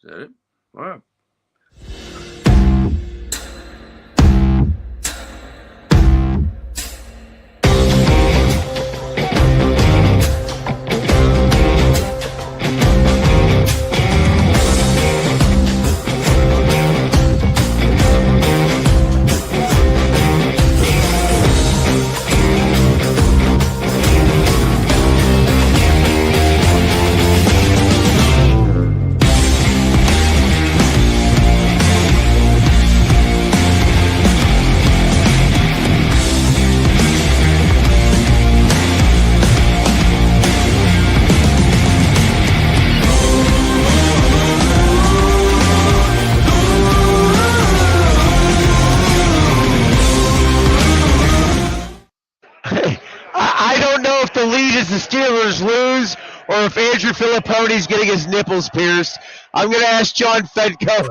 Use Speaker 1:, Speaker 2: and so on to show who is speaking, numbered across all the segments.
Speaker 1: that it? All right.
Speaker 2: I don't know if the lead is the Steelers lose or if Andrew Filippone's getting his nipples pierced. I'm going to ask John Fedko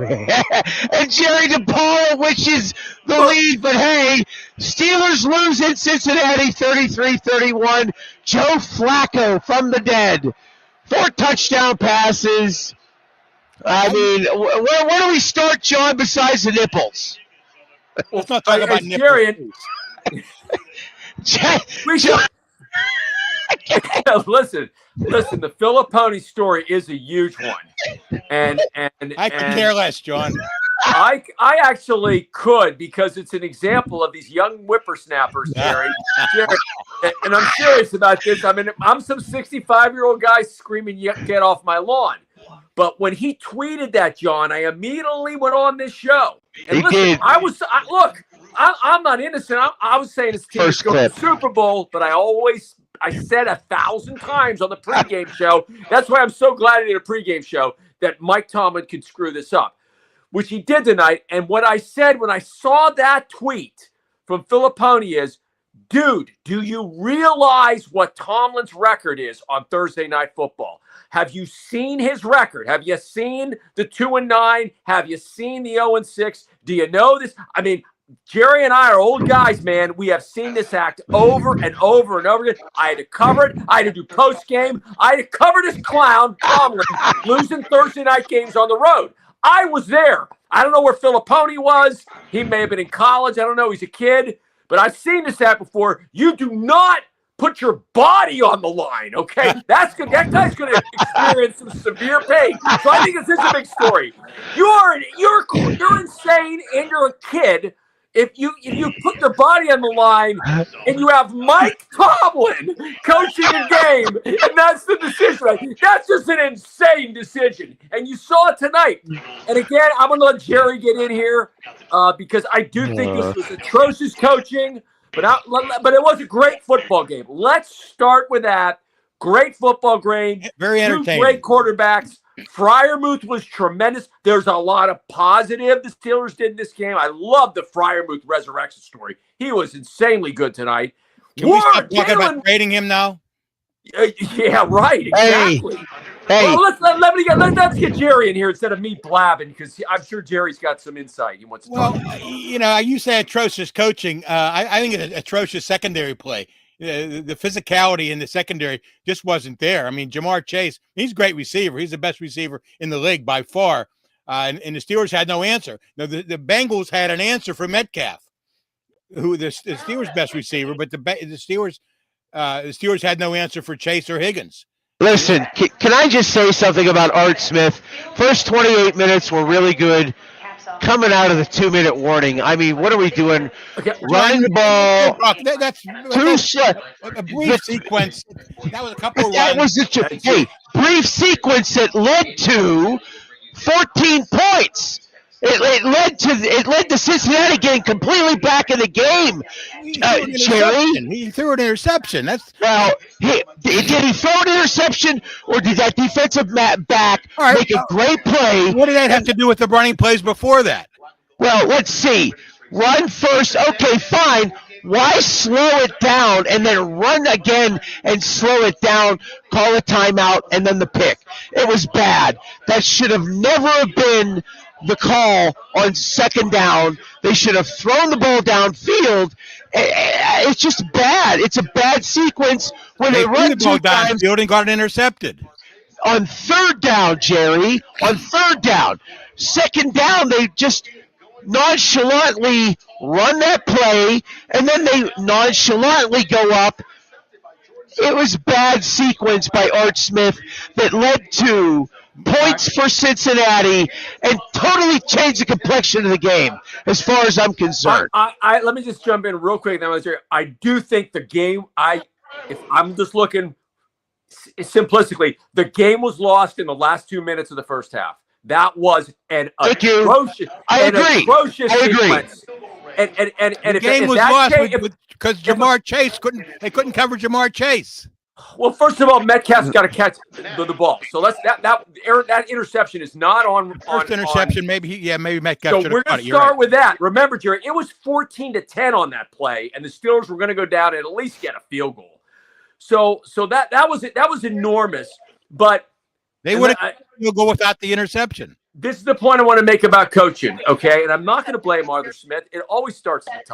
Speaker 2: and Jerry DePaula which is the lead. But, hey, Steelers lose in Cincinnati 33-31. Joe Flacco from the dead. 4 touchdown passes. I mean, where do we start, John, besides the nipples?
Speaker 3: Well, let's not talk about nipples.
Speaker 1: Jerry, listen. The Filippone story is a huge one, and
Speaker 3: I could care less, John.
Speaker 1: I actually could, because it's an example of these young whippersnappers, Jerry. And I'm serious about this. I mean, I'm some 65-year-old guy screaming, "Get off my lawn!" But when he tweeted that, John, I immediately went on this show. And listen, I'm not innocent. I was saying this team is going to the Super Bowl, but I said 1,000 times on the pregame show. That's why I'm so glad I did a pregame show that Mike Tomlin could screw this up, which he did tonight. And what I said when I saw that tweet from Filippone is, dude, do you realize what Tomlin's record is on Thursday Night Football? Have you seen his record? Have you seen the 2-9? Have you seen the 0-6? Do you know this? I mean, Jerry and I are old guys, man. We have seen this act over and over and over again. I had to cover it. I had to do post-game. I had to cover this clown, Tomlin, losing Thursday night games on the road. I was there. I don't know where Filippone was. He may have been in college. I don't know. He's a kid. But I've seen this act before. You do not put your body on the line, okay? That's good. That guy's going to experience some severe pain. So I think this is a big story. You're insane and you're a kid if you put your body on the line and you have Mike Tomlin coaching a game, and that's the decision. That's just an insane decision. And you saw it tonight. And again, I'm going to let Jerry get in here because I do think this was atrocious coaching. But it was a great football game. Let's start with that. Great football game.
Speaker 3: Very entertaining.
Speaker 1: 2 great quarterbacks. Freiermuth was tremendous. There's a lot of positive the Steelers did in this game. I love the Freiermuth resurrection story. He was insanely good tonight.
Speaker 3: Can we stop talking about trading him now?
Speaker 1: Yeah, right. Exactly.
Speaker 2: Hey.
Speaker 1: Well, let's get Jerry in here instead of me blabbing, because I'm sure Jerry's got some insight he wants to talk about.
Speaker 3: You say atrocious coaching. I think it's an atrocious secondary play. The physicality in the secondary just wasn't there. I mean, Jamar Chase, he's a great receiver. He's the best receiver in the league by far. And the Steelers had no answer. Now, the Bengals had an answer for Metcalf, who the Steelers' best receiver, but the Steelers had no answer for Chase or Higgins.
Speaker 2: Listen, can I just say something about Art Smith? First 28 minutes were really good. Coming out of the 2-minute warning, I mean, what are we doing? Run the ball.
Speaker 3: That's a brief sequence. That was a couple of
Speaker 2: that
Speaker 3: runs.
Speaker 2: Was brief sequence that led to 14 points. It led to Cincinnati getting completely back in the game. Jerry,
Speaker 3: he threw an interception. Did
Speaker 2: he throw an interception, or did that defensive back make a great play?
Speaker 3: What did that have to do with the running plays before that?
Speaker 2: Well, let's see. Run first. Okay, fine. Why slow it down and then run again and slow it down, call a timeout, and then the pick? It was bad. That should have never have been the call on second down. They should have thrown the ball downfield. It's just bad. It's a bad sequence when they run
Speaker 3: the ball
Speaker 2: 2 times.
Speaker 3: downfield and got it intercepted.
Speaker 2: on third down, Jerry, on third down. Second down, they just nonchalantly run that play, and then they nonchalantly go up. It was bad sequence by Art Smith that led to points for Cincinnati and totally changed the complexion of the game as far as I'm concerned.
Speaker 1: Let me just jump in real quick. I do think the game, if I'm just looking simplistically, the game was lost in the last 2 minutes of the first half. That was an atrocious, sequence. And
Speaker 3: the game was lost because Jamar Chase couldn't cover Jamar Chase.
Speaker 1: Well, first of all, Metcalf's got to catch the ball. So that interception is not on.
Speaker 3: First interception, maybe Metcalf.
Speaker 1: So we're going to start with that. Remember, Jerry, it was 14-10 on that play, and the Steelers were going to go down and at least get a field goal. So that was enormous. But
Speaker 3: they would have go without the interception.
Speaker 1: This is the point I want to make about coaching, okay? And I'm not going to blame Arthur Smith. It always starts at the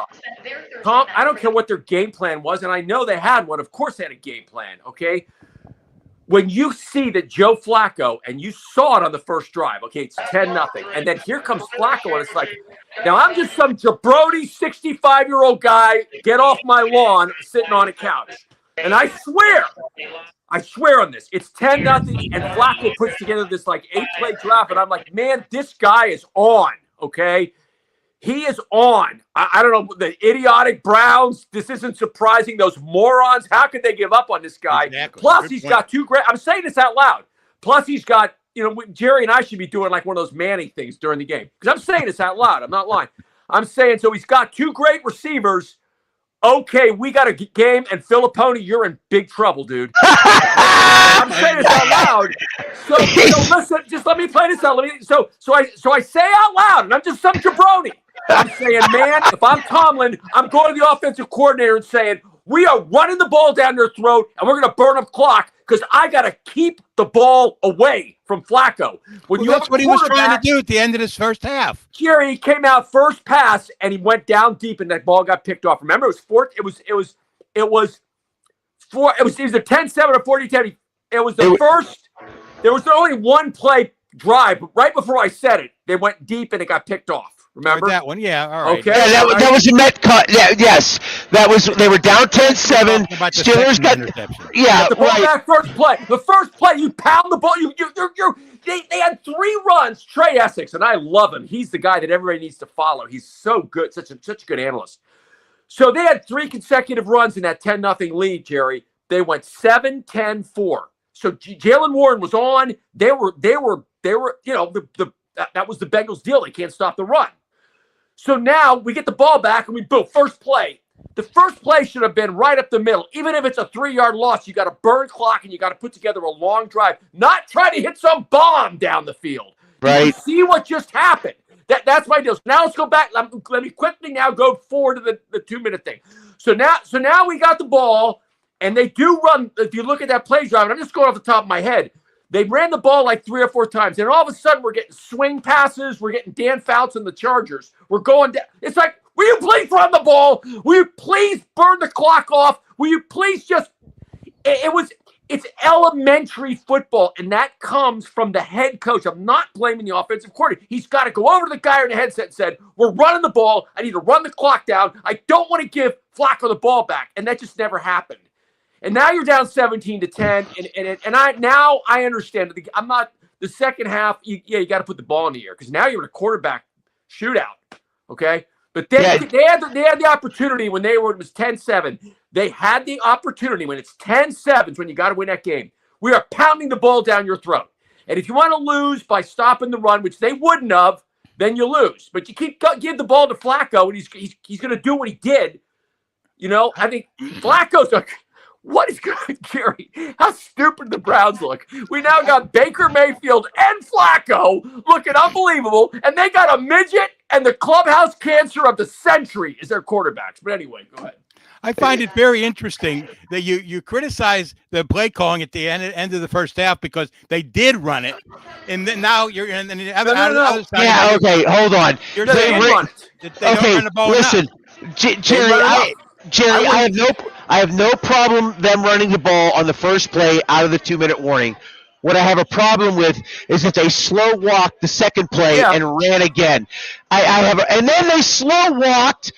Speaker 1: top. I don't care what their game plan was, and I know they had one. Of course they had a game plan, okay? When you see that Joe Flacco, and you saw it on the first drive, okay, it's 10-0, and then here comes Flacco, and it's like, now I'm just some jabroni 65-year-old guy, get off my lawn, sitting on a couch. And I swear on this, it's 10-0, and Flacco puts together this like 8-play drive, and I'm like, man, this guy is on, okay? He is on. I don't know, the idiotic Browns, this isn't surprising. Those morons, how could they give up on this guy?
Speaker 3: Exactly.
Speaker 1: Plus, he's got two great, I'm saying this out loud. Plus, he's got, Jerry and I should be doing like one of those Manning things during the game. Because I'm saying this out loud. I'm not lying. I'm saying, so he's got two great receivers. Okay, we got a game, and Filipponi, you're in big trouble, dude. I'm saying this out loud. So listen, just let me play this out. So I say out loud, and I'm just some jabroni. I'm saying, man, if I'm Tomlin, I'm going to the offensive coordinator and saying, we are running the ball down their throat, and we're going to burn up clock because I got to keep the ball away from Flacco.
Speaker 3: That's what he was trying to do at the end of this first half.
Speaker 1: Jerry came out first pass, and he went down deep, and that ball got picked off. Remember, it was either 10-7 or 40-10. It was the first. There was only one play drive, but right before I said it, they went deep, and it got picked off. Remember
Speaker 3: that one? Yeah, all right.
Speaker 1: Okay,
Speaker 2: yeah, that was a Met cut. Yeah, yes, that was. They were down 10-7. Steelers got
Speaker 1: the ball back first play. The first play, you pound the ball. They had 3 runs. Trey Essex, and I love him. He's the guy that everybody needs to follow. He's so good, such a good analyst. So they had 3 consecutive runs in that 10-0 lead, Jerry. They went 7-10-4. So Jalen Warren was on. They were. That was the Bengals' deal. They can't stop the run. So now we get the ball back and we boom, first play. The first play should have been right up the middle. Even if it's a 3-yard loss, you got to burn clock and you got to put together a long drive, not try to hit some bomb down the field.
Speaker 2: Right.
Speaker 1: You see what just happened. That's my deal. So now let's go back. Let me quickly now go forward to the 2-minute thing. So now we got the ball and they do run. If you look at that play drive, and I'm just going off the top of my head, they ran the ball like 3 or 4 times. And all of a sudden, we're getting swing passes. We're getting Dan Fouts and the Chargers. We're going down. It's like, will you please run the ball? Will you please burn the clock off? Will you please just – it's elementary football, and that comes from the head coach. I'm not blaming the offensive coordinator. He's got to go over to the guy in the headset and said, we're running the ball. I need to run the clock down. I don't want to give Flacco the ball back. And that just never happened. And now you're down 17-10, and I understand. I'm not the second half. You got to put the ball in the air because now you're in a quarterback shootout. Okay, but they had the opportunity when it was 10-7. They had the opportunity when it's 10-7 when you got to win that game. We are pounding the ball down your throat, and if you want to lose by stopping the run, which they wouldn't have, then you lose. But you give the ball to Flacco, and he's going to do what he did. I think Flacco's a. What is good, Gary? How stupid the Browns look. We now got Baker Mayfield and Flacco looking unbelievable, and they got a midget and the clubhouse cancer of the century as their quarterbacks. But anyway, go ahead.
Speaker 3: I find it very interesting that you criticize the play calling at the end of the first half because they did run it, and then now you're in the other side.
Speaker 2: Yeah, okay, hold on.
Speaker 3: They run it. They don't run the ball
Speaker 2: listen, Jerry, I have no problem them running the ball on the first play out of the 2-minute warning. What I have a problem with is that they slow walked the second play and ran again. And then they slow walked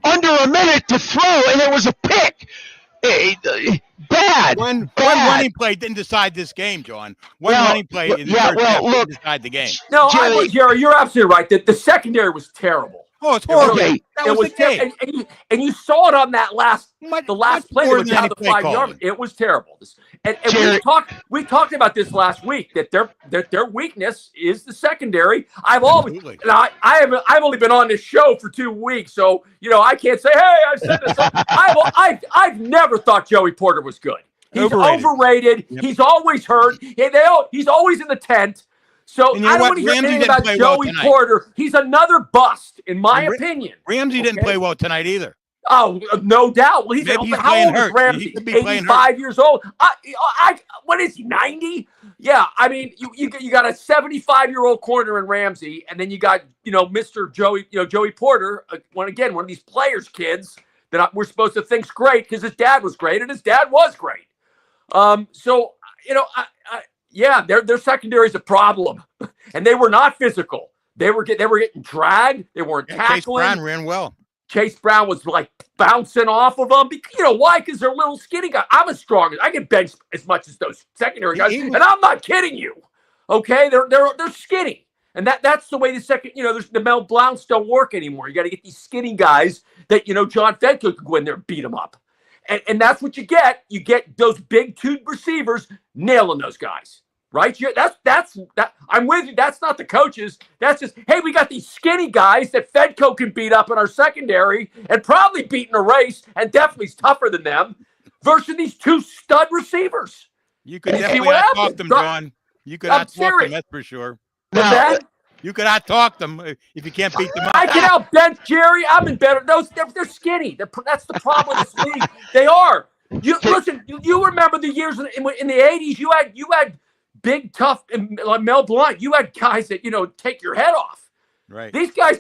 Speaker 2: under a minute to throw, and it was a pick. Bad.
Speaker 3: One running play didn't decide this game, John. One running play in the first half didn't decide the game.
Speaker 1: No, Jerry, you're absolutely right. The secondary was terrible.
Speaker 3: Oh, it's horrible.
Speaker 2: Okay.
Speaker 3: That was the game.
Speaker 1: And you saw it on that last play. It was down the 5 yard. It was terrible. And we talked about this last week that their weakness is the secondary. I've only been on this show for 2 weeks, so I can't say, hey, I've said this. I've never thought Joey Porter was good. He's overrated. Yep. He's always hurt. He's always in the tent. So I don't want to hear anything about Joey Porter. He's another bust, in my opinion.
Speaker 3: Ramsey didn't play well tonight either.
Speaker 1: Oh, no doubt. Well, how old is Ramsey? 85 years old. What is he, 90? Yeah, I mean, you got a 75-year-old corner in Ramsey, and then you got Mr. Joey Porter, one of these players' kids that we're supposed to think's great because his dad was great, and his dad was great. Their secondary is a problem, and they were not physical. They were getting dragged. They weren't tackling.
Speaker 3: Chase Brown ran well.
Speaker 1: Chase Brown was like bouncing off of them. Why? Because they're little skinny guys. I'm as strong as I can bench as much as those secondary guys, and I'm not kidding you. Okay, they're skinny, and that's the way the second. The Mel Blounts don't work anymore. You got to get these skinny guys that John Fedko could go in there and beat them up. And that's what you get. You get those big tube receivers nailing those guys, right? That's I'm with you. That's not the coaches. That's just, hey, we got these skinny guys that Fedko can beat up in our secondary and probably beat in a race and definitely is tougher than them versus these 2 stud receivers.
Speaker 3: You could definitely out-talk them, John. You could out-talk them, that's for sure. You could out-talk them if you can't beat them up.
Speaker 1: I can out-bench Jerry. I'm in better. They're skinny. That's the problem with this league. They are. Listen. You remember the years in the 80s? You had big, tough, like Mel Blount. You had guys that take your head off.
Speaker 3: Right.
Speaker 1: These guys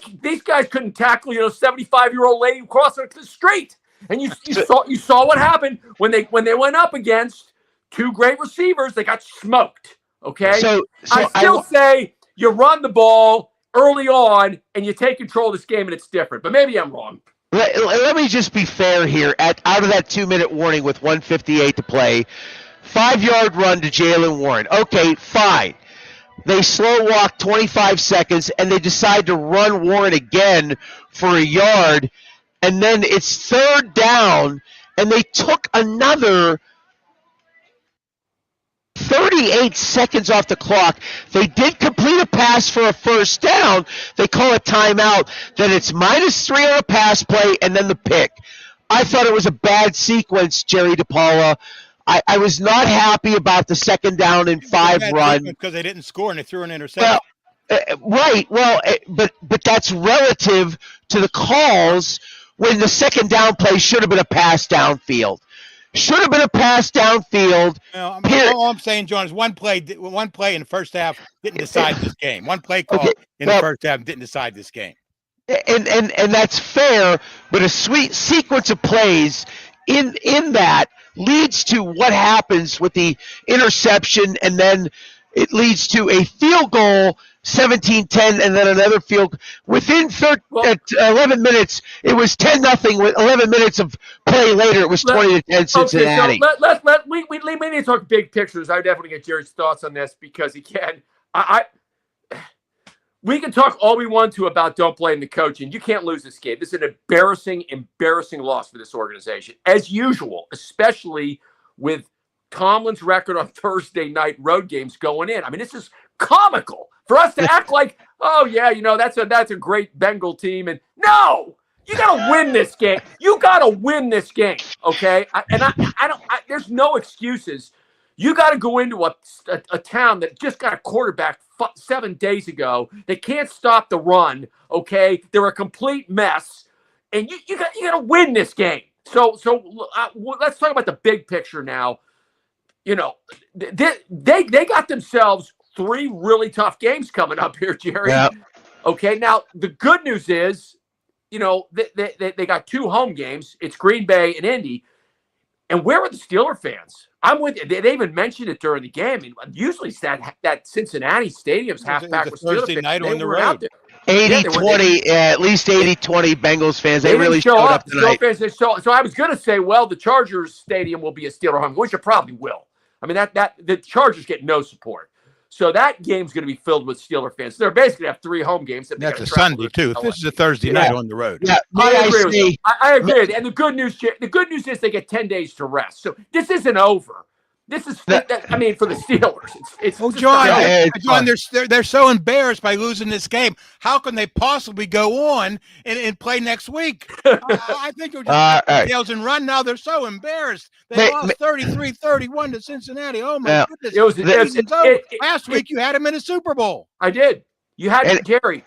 Speaker 1: couldn't tackle 75-year-old lady crossing the street. And you saw what happened when they went up against 2 great receivers. They got smoked. Okay. So I still say. You run the ball early on, and you take control of this game, and it's different. But maybe I'm wrong.
Speaker 2: Let me just be fair here. Out of that 2-minute warning with 1:58 to play, 5-yard run to Jaylen Warren. Okay, fine. They slow walk 25 seconds, and they decide to run Warren again for a yard, and then it's 3rd down, and they took another 38 seconds off the clock. They did complete a pass for a 1st down. They call a timeout. Then it's -3 on a pass play, and then the pick. I thought it was a bad sequence, Jerry DePaula. I was not happy about the 2nd down and 5 run.
Speaker 3: Because they didn't score and they threw an interception.
Speaker 2: Right. Well, but that's relative to the calls when the 2nd down play should have been a pass downfield. Should have been a pass downfield.
Speaker 3: All I'm saying, John, is one play in the first half didn't decide this game. One play call in the first half didn't decide this game.
Speaker 2: And that's fair, but a sweet sequence of plays in that leads to what happens with the interception, and then it leads to a field goal, 17-10, and then another field. Within 11 minutes, it was 10-0. With 11 minutes of play later, it was 20-10 Cincinnati.
Speaker 1: Okay, so we need to talk big pictures. I definitely get Jerry's thoughts on this because we can talk all we want to about don't blame the coach, and you can't lose this game. This is an embarrassing loss for this organization, as usual, especially with Tomlin's record on Thursday night road games going in. I mean, this is comical for us to act like, oh yeah, that's a great Bengal team, and no, you got to win this game. You got to win this game, okay? There's no excuses. You got to go into a town that just got a quarterback 7 days ago. They can't stop the run, okay? They're a complete mess, and you got to win this game. So let's talk about the big picture now. They got themselves 3 really tough games coming up here, Jerry.
Speaker 2: Yep.
Speaker 1: Okay, now the good news is, they got 2 home games. It's Green Bay and Indy. And where were the Steeler fans? I'm with you. They even mentioned it during the game. I mean, usually that Cincinnati Stadium's half packed with Steeler
Speaker 3: Thursday
Speaker 1: fans.
Speaker 3: night
Speaker 1: They
Speaker 3: on the
Speaker 1: weren't out
Speaker 3: road.
Speaker 1: there.
Speaker 2: 80-20, at least 80-20 Bengals fans. They really
Speaker 1: didn't show
Speaker 2: showed up tonight.
Speaker 1: Fans, so I was going to say, well, the Chargers Stadium will be a Steeler home, which it probably will. I mean, the Chargers get no support. So that game's going to be filled with Steeler fans. So they're basically going to have 3 home games.
Speaker 3: That's a Sunday, too. This is a Thursday night on the road.
Speaker 2: Yeah,
Speaker 1: I agree with you. I agree. And the good news is they get 10 days to rest. So this isn't over. This is, for the Steelers. It's
Speaker 3: John, they're so embarrassed by losing this game. How can they possibly go on and play next week? I think they're just tails and run now. They're so embarrassed. They lost 33-31 to Cincinnati. Oh, my goodness. Last week, you had them in a Super Bowl.
Speaker 1: I did. You had Jerry.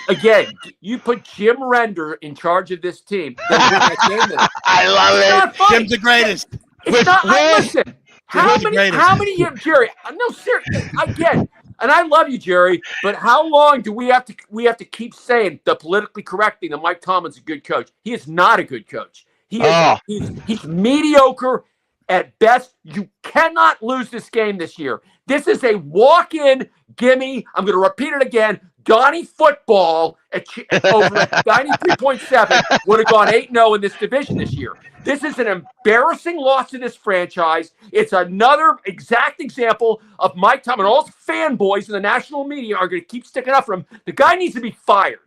Speaker 1: Again, you put Jim Render in charge of this team.
Speaker 2: I love it.
Speaker 3: Jim's the greatest.
Speaker 1: It's not. Listen. How many? Jerry? No, seriously. I get it, and I love you, Jerry. But how long do we have to keep saying the politically correct thing that Mike Tomlin's a good coach? He is not a good coach. He's mediocre at best. You cannot lose this game this year. This is a walk-in gimme. I'm going to repeat it again. Donnie football over at 93.7 would have gone 8-0 in this division this year. This is an embarrassing loss to this franchise. It's another exact example of Mike Tomlin. All his fanboys in the national media are going to keep sticking up for him. The guy needs to be fired.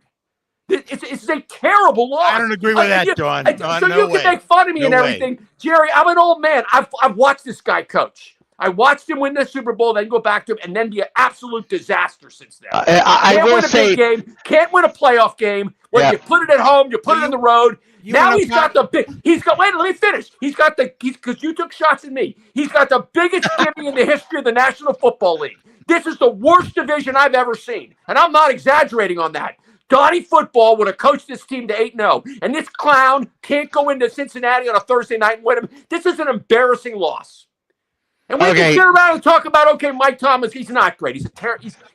Speaker 1: It's a terrible loss.
Speaker 3: I don't agree with that, John.
Speaker 1: So you can make fun of me and everything. Jerry, I'm an old man. I've watched this guy coach. I watched him win the Super Bowl, then go back to him, and then be an absolute disaster since then.
Speaker 2: I will say,
Speaker 1: big game, can't win a playoff game. When you put it at home, you put it on the road. Now he's got the big. Wait, let me finish. Because you took shots at me. He's got the biggest gimme in the history of the National Football League. This is the worst division I've ever seen, and I'm not exaggerating on that. Donnie Football would have coached this team to 8-0, and this clown can't go into Cincinnati on a Thursday night and win them. This is an embarrassing loss. And we can sit around and talk about, Mike Thomas, he's not great.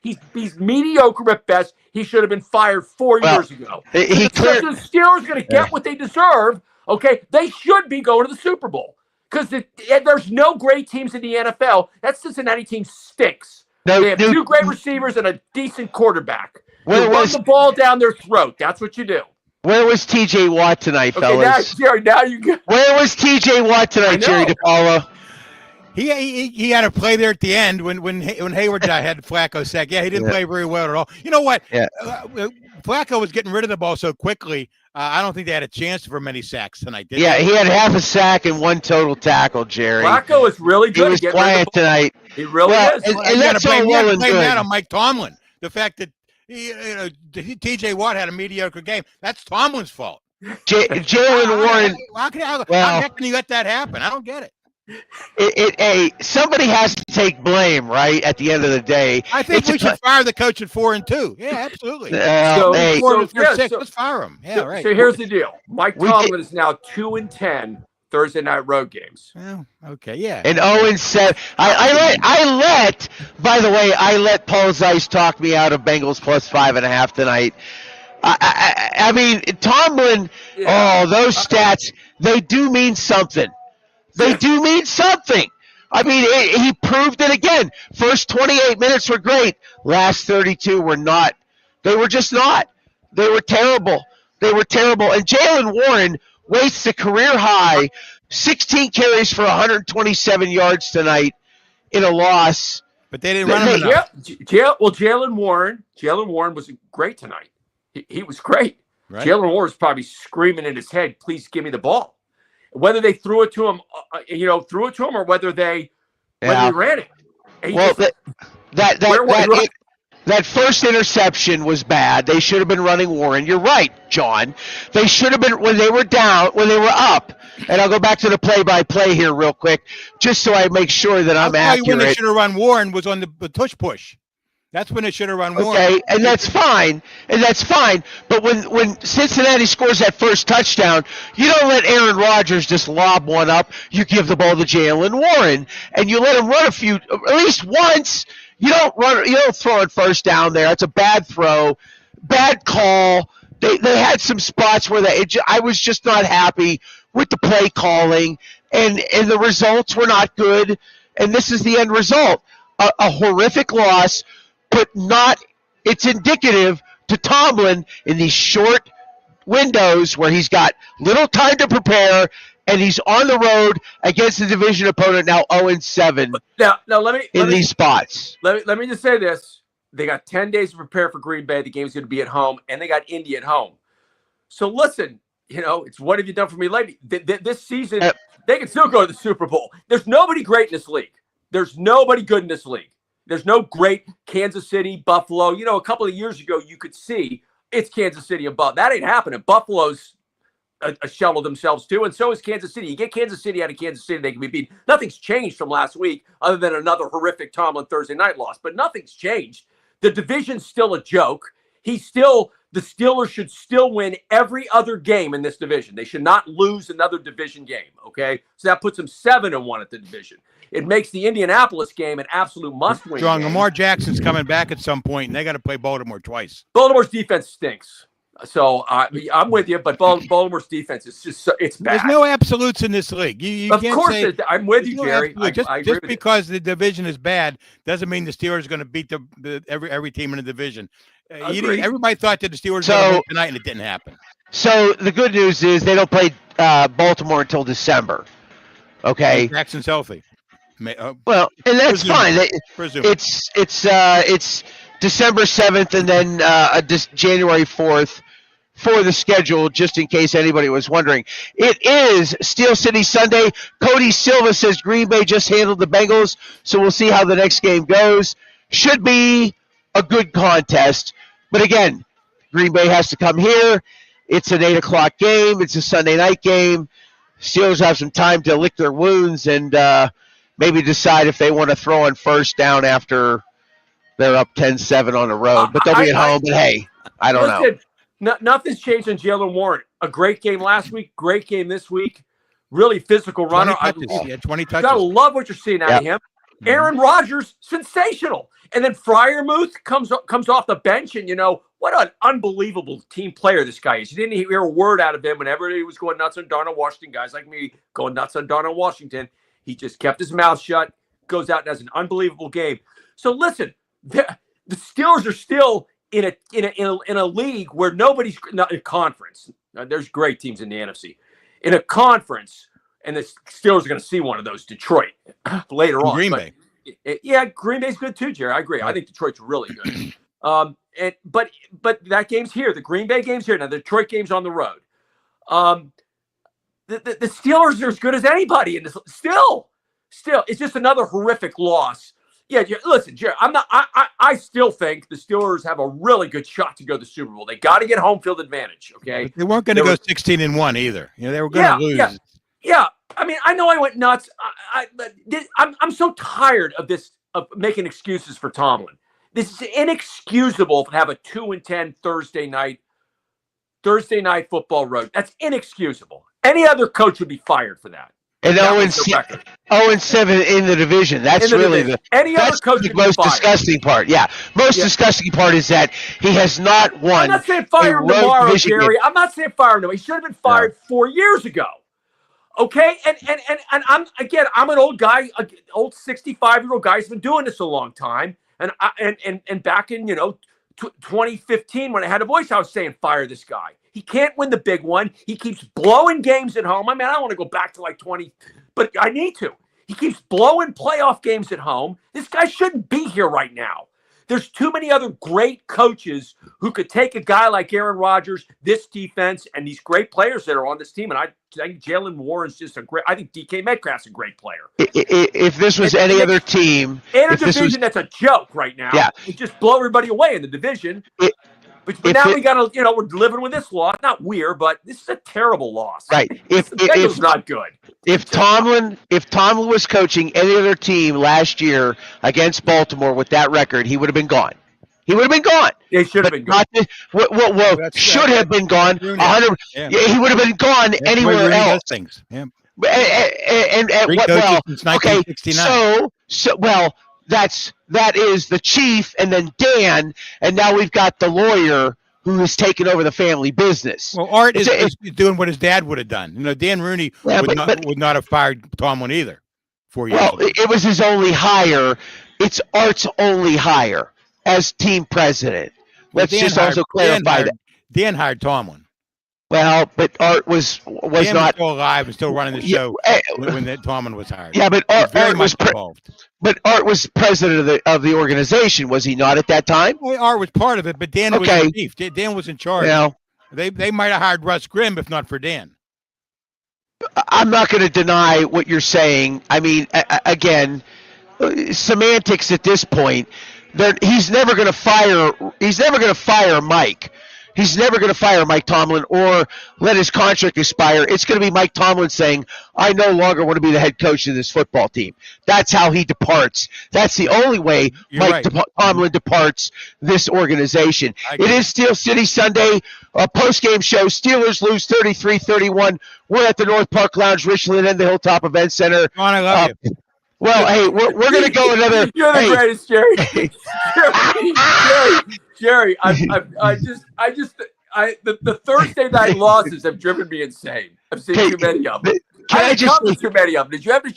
Speaker 1: He's mediocre at best. He should have been fired 4 years ago. The Steelers are going to get what they deserve. Okay, they should be going to the Super Bowl because there's no great teams in the NFL. That Cincinnati team stinks. They have 2 great receivers and a decent quarterback. You run the ball down their throat. That's what you do.
Speaker 2: Where was T.J. Watt tonight, fellas?
Speaker 1: Now you get.
Speaker 2: Where was T.J. Watt tonight, Jerry DiPaolo?
Speaker 3: He had a play there at the end when Hayward had Flacco sack. Yeah, he didn't play very well at all. You know what?
Speaker 2: Yeah.
Speaker 3: Flacco was getting rid of the ball so quickly. I don't think they had a chance for many sacks tonight. Did
Speaker 2: they? He had half a sack and 1 total tackle, Jerry.
Speaker 1: Flacco is really good.
Speaker 2: He was quiet tonight.
Speaker 1: He really is.
Speaker 3: And that's all well and good. That on Mike Tomlin. The fact that T.J. Watt had a mediocre game, that's Tomlin's fault.
Speaker 2: Jalen Warren.
Speaker 3: How the heck can you let that happen? I don't get it.
Speaker 2: Somebody has to take blame, right? At the end of the day,
Speaker 3: I think we should fire the coach at 4-2. Yeah, absolutely. Let's fire him. Yeah, right.
Speaker 1: So here's the deal: Mike Tomlin is now 2-10 Thursday night road games.
Speaker 3: Well, okay, yeah.
Speaker 2: And 0-7. I let Paul Zeiss talk me out of Bengals plus 5.5 tonight. I mean, Tomlin. Yeah. Oh, those stats, they do mean something. They do mean something. I mean, he proved it again. First 28 minutes were great. Last 32 were not. They were just not. They were terrible. And Jalen Warren wastes a career high, 16 carries for 127 yards tonight in a loss.
Speaker 3: But they didn't run him enough.
Speaker 1: Jalen Warren was great tonight. He was great. Right. Jalen Warren was probably screaming in his head, "Please give me the ball." Whether they threw it to him, or whether they ran it.
Speaker 2: That first interception was bad. They should have been running Warren. You're right, John. They should have been when they were up. And I'll go back to the play-by-play here real quick, just so I make sure that I'm accurate.
Speaker 3: When they should have run Warren was on the push. That's when they should have run Warren.
Speaker 2: Okay, and that's fine. But when Cincinnati scores that first touchdown, you don't let Aaron Rodgers just lob one up. You give the ball to Jalen Warren, and you let him run at least once. You don't throw it first down there. It's a bad throw, bad call. They had some spots where I was just not happy with the play calling, and the results were not good. And this is the end result: a horrific loss, but not. It's indicative to Tomlin in these short windows where he's got little time to prepare, and he's on the road against a division opponent now 0-7.
Speaker 1: Now let me
Speaker 2: these spots.
Speaker 1: Let me just say this: they got 10 days to prepare for Green Bay. The game's going to be at home, and they got Indy at home. So listen, it's what have you done for me lately? This season, they can still go to the Super Bowl. There's nobody great in this league. There's nobody good in this league. There's no great Kansas City, Buffalo. A couple of years ago, you could see it's Kansas City and Buffalo. That ain't happening. Buffalo's a shell of themselves too, and so is Kansas City. You get Kansas City out of Kansas City, they can be beaten. Nothing's changed from last week other than another horrific Tomlin Thursday night loss, but nothing's changed. The division's still a joke. The Steelers should still win every other game in this division. They should not lose another division game, okay? So that puts them 7-1 at the division. It makes the Indianapolis game an absolute must-win.
Speaker 3: Strong. Lamar Jackson's coming back at some point, and they got to play Baltimore twice.
Speaker 1: Baltimore's defense stinks. So I'm with you, but Baltimore's defense is it's bad.
Speaker 3: There's no absolutes in this league. You
Speaker 1: of
Speaker 3: can't
Speaker 1: course,
Speaker 3: say,
Speaker 1: I'm with you, Jerry.
Speaker 3: Just because the division is bad doesn't mean the Steelers are going to beat every team in the division. Everybody thought that the Steelers were going to win tonight, and it didn't happen.
Speaker 2: So the good news is they don't play Baltimore until December. Okay,
Speaker 3: Jackson's healthy.
Speaker 2: Well, and that's fine. It's December 7th and then January 4th for the schedule, just in case anybody was wondering. It is Steel City Sunday. Cody Silva says Green Bay just handled the Bengals, so we'll see how the next game goes. Should be a good contest. But again, Green Bay has to come here. It's an 8 o'clock game. It's a Sunday night game. Steelers have some time to lick their wounds and maybe decide if they want to throw on first down after they're up 10-7 on the road. But they'll be at home. But hey, I don't know.
Speaker 1: Nothing's changed on Jalen Warren. A great game last week, great game this week. Really physical runner.
Speaker 3: 20 touches.
Speaker 1: Gotta love what you're seeing out of him. Aaron Rodgers, sensational. And then Freiermuth comes off the bench, and what an unbelievable team player this guy is. You didn't hear a word out of him whenever he was going nuts on Darnell Washington. Guys like me going nuts on Darnell Washington. He just kept his mouth shut, goes out and has an unbelievable game. So listen, the Steelers are still in a league where nobody's not a conference. There's great teams in the NFC. In a conference, and the Steelers are going to see one of those, Detroit, later on.
Speaker 3: Green Bay.
Speaker 1: Green Bay's good too, Jerry. I agree. I think Detroit's really good. But that game's here. The Green Bay game's here. Now the Detroit game's on the road. The Steelers are as good as anybody in this. Still, it's just another horrific loss. Yeah, listen, Jerry. I still think the Steelers have a really good shot to go to the Super Bowl. They got to get home field advantage. Okay,
Speaker 3: but they weren't going to go 16-1 either. They were going to lose.
Speaker 1: Yeah. I mean, I know I went nuts. I'm so tired of this, of making excuses for Tomlin. This is inexcusable to have a 2-10 Thursday night football road. That's inexcusable. Any other coach would be fired for that.
Speaker 2: And 0-7 in the division. That's really the most disgusting part. Yeah. Disgusting part is that he has not won.
Speaker 1: I'm not saying fire him tomorrow, Jerry. I'm not saying fire him tomorrow. He should have been fired 4 years ago. Okay, and I'm an old guy, old 65-year-old guy who's been doing this a long time, and back in 2015 when I had a voice, I was saying fire this guy. He can't win the big one. He keeps blowing games at home. I mean, I don't want to go back to like 20, but I need to. He keeps blowing playoff games at home. This guy shouldn't be here right now. There's too many other great coaches who could take a guy like Aaron Rodgers, this defense, and these great players that are on this team. And I think Jalen Warren's just I think DK Metcalf's a great player.
Speaker 2: If this was any other team.
Speaker 1: In a division that's a joke right now.
Speaker 2: Yeah.
Speaker 1: It just blow everybody away in the division. But now we got to, we're living with this loss. Not weird, but this is a terrible loss.
Speaker 2: Right.
Speaker 1: It's not good.
Speaker 2: If Tomlin was coaching any other team last year against Baltimore with that record, he would have been gone. He would have been gone.
Speaker 1: He should have been gone.
Speaker 2: Should have been gone. 100. Yeah. He would have been gone anywhere else.
Speaker 3: Things. Yeah.
Speaker 2: And okay. That is the chief, and then Dan, and now we've got the lawyer who has taken over the family business.
Speaker 3: Well, Art is doing what his dad would have done. Dan Rooney would not have fired Tomlin either 4 years ago.
Speaker 2: It was his only hire. It's Art's only hire as team president. Let's just also clarify that.
Speaker 3: Dan hired Tomlin.
Speaker 2: Well, but Art was
Speaker 3: Dan
Speaker 2: not
Speaker 3: still alive and still running the show when Tomlin was hired.
Speaker 2: Yeah, but Art was
Speaker 3: involved.
Speaker 2: But Art was president of the organization, was he not at that time?
Speaker 3: Well, Art was part of it, but Dan was the chief. Dan was in charge. They might have hired Russ Grimm if not for Dan.
Speaker 2: I'm not going to deny what you're saying. I mean, again, semantics at this point. He's never going to fire Mike. He's never going to fire Mike Tomlin or let his contract expire. It's going to be Mike Tomlin saying, I no longer want to be the head coach of this football team. That's how he departs. That's the only way Tomlin departs this organization. It is Steel City Sunday, a post-game show. Steelers lose 33-31. We're at the North Park Lounge, Richland, and the Hilltop Event Center.
Speaker 3: Ron, I love you.
Speaker 2: Well, hey, we're going to go another.
Speaker 1: You're the greatest, Jerry. Jerry, the Thursday night losses have driven me insane. I've seen too many of them. I've covered too many of them. Did you ever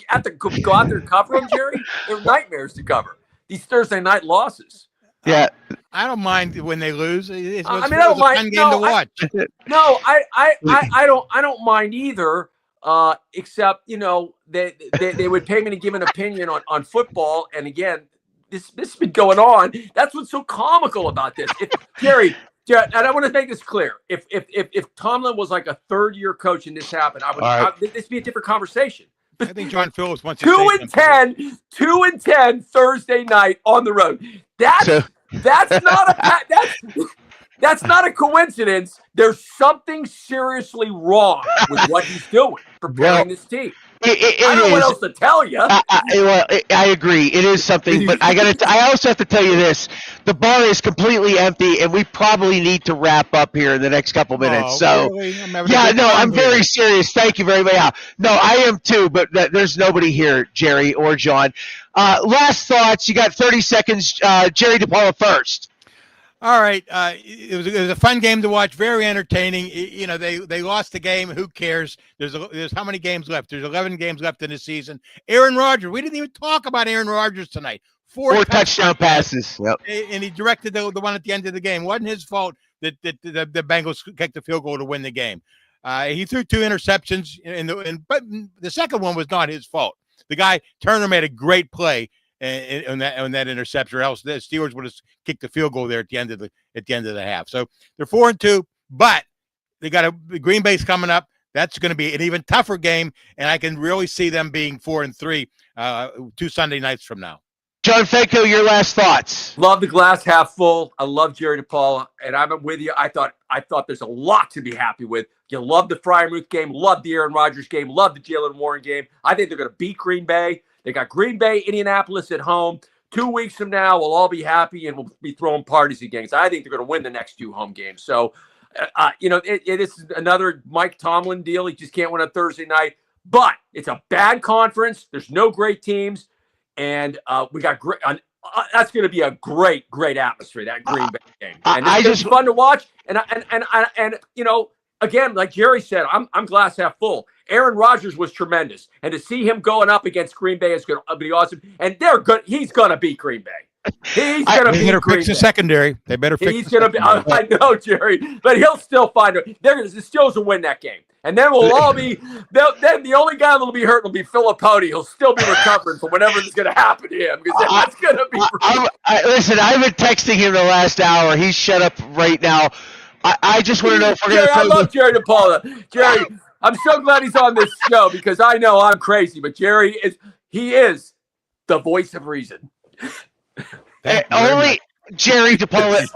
Speaker 1: have to go out there and cover them, Jerry? They're nightmares to cover these Thursday night losses.
Speaker 2: Yeah,
Speaker 3: I don't mind when they lose. It's
Speaker 1: I don't mind.
Speaker 3: Fun game to watch.
Speaker 1: I don't mind either. Except they would pay me to give an opinion on football, and again, this has been going on. That's what's so comical about this. Jerry, and I want to make this clear. If Tomlin was like a third-year coach and this happened, this be a different conversation. But
Speaker 3: I think John Phillips wants to
Speaker 1: 2-10 Thursday night on the road. That's not a coincidence. There's something seriously wrong with what he's doing preparing this team. I don't know what else to tell you.
Speaker 2: I agree. It is something, but I also have to tell you this: the bar is completely empty, and we probably need to wrap up here in the next couple minutes.
Speaker 3: Really?
Speaker 2: I'm very serious. Thank you very much. Yeah. No, I am too, but there's nobody here, Jerry or John. Last thoughts. You got 30 seconds. Jerry DePaula first.
Speaker 3: All right. It was a fun game to watch. Very entertaining. They lost the game. Who cares? There's how many games left? There's 11 games left in the season. Aaron Rodgers. We didn't even talk about Aaron Rodgers tonight. Four
Speaker 2: touchdown passes. Yep.
Speaker 3: And he directed the one at the end of the game. It wasn't his fault that the Bengals kicked the field goal to win the game. He threw 2 interceptions, but the second one was not his fault. The guy Turner made a great play on that interception, or else the Steelers would have kicked the field goal there at the end of the half. So they're 4-2, but they got Green Bay's coming up. That's going to be an even tougher game, and I can really see them being 4-3 2 Sunday nights from now.
Speaker 2: John Fenko, your last thoughts.
Speaker 1: Love the glass half full. I love Jerry DePaula, and I'm with you. I thought there's a lot to be happy with. You love the Freiermuth game, love the Aaron Rodgers game, love the Jalen Warren game. I think they're going to beat Green Bay. They got Green Bay, Indianapolis at home. 2 weeks from now, we'll all be happy and we'll be throwing parties against. I think they're going to win the next 2 home games. So, it is another Mike Tomlin deal. He just can't win on Thursday night. But it's a bad conference. There's no great teams. And we got great. That's going to be a great atmosphere, that Green Bay game. And it's fun to watch. And again, like Jerry said, I'm glass half full. Aaron Rodgers was tremendous, and to see him going up against Green Bay is going to be awesome. And they're good. He's going to beat Green Bay. He's going to beat Green Bay.
Speaker 3: The secondary. They better fix.
Speaker 1: He's going to be. I know, Jerry, but he'll still find it. The Steelers will win that game, and then we'll all be. Then the only guy that'll be hurt will be Filippone. He'll still be recovering from whatever is going to happen to him, because that's going to be.
Speaker 2: Listen, I've been texting him the last hour. He's shut up right now. I just want to know if we're going to.
Speaker 1: I love Jerry DePaula. Jerry. I'm so glad he's on this show, because I know I'm crazy, but Jerry is the voice of reason.
Speaker 2: Only Jerry DePaula.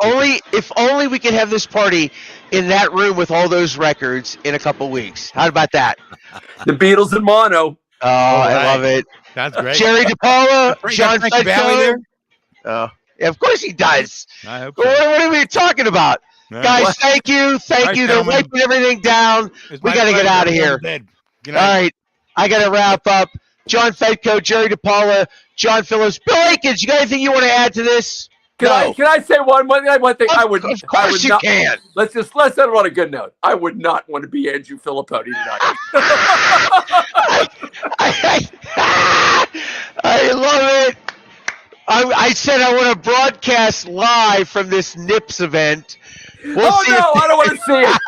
Speaker 2: If only we could have this party in that room with all those records in a couple weeks. How about that?
Speaker 1: The Beatles in mono.
Speaker 2: Oh, I love it.
Speaker 3: That's great.
Speaker 2: Jerry DePaula, John Fenko. Oh, yeah, of course he does.
Speaker 3: I hope so.
Speaker 2: What are we talking about? Guys, thank you. They're wiping everything down. We got to get out of here. All right. I got to wrap up. John Fenko, Jerry DePaula, John Phillips, Bill Aikens, you got anything you want to add to this?
Speaker 1: Can I say one thing? I would.
Speaker 2: Of course you can.
Speaker 1: Let's end on a good note. I would not want to be Andrew Filippone tonight.
Speaker 2: I love it. I said I want to broadcast live from this NIPS event.
Speaker 1: I don't want to see it.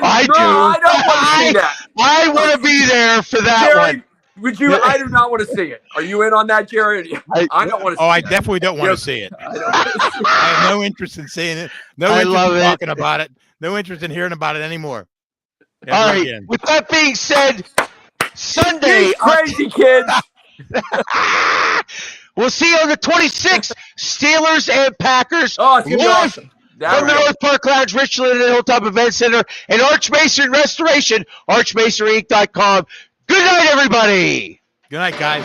Speaker 2: I do.
Speaker 1: I don't want to see that.
Speaker 2: I want to be there for that
Speaker 1: Jerry,
Speaker 2: one.
Speaker 1: Would you? I do not want to see it. Are you in on that, Jerry? I don't want to see it.
Speaker 3: I definitely don't want to see it. I have no interest in seeing it. No interest in talking about it. No interest in hearing about it anymore.
Speaker 2: All right. Again. With that being said, Sunday.
Speaker 1: These crazy kids.
Speaker 2: We'll see you on the 26th. Steelers and Packers.
Speaker 1: Oh, it's going to be awesome.
Speaker 2: From the North Park Lounge, Richland, and Hilltop Event Center, and Archmason Restoration, archmasonryinc.com. Good night, everybody.
Speaker 3: Good night, guys.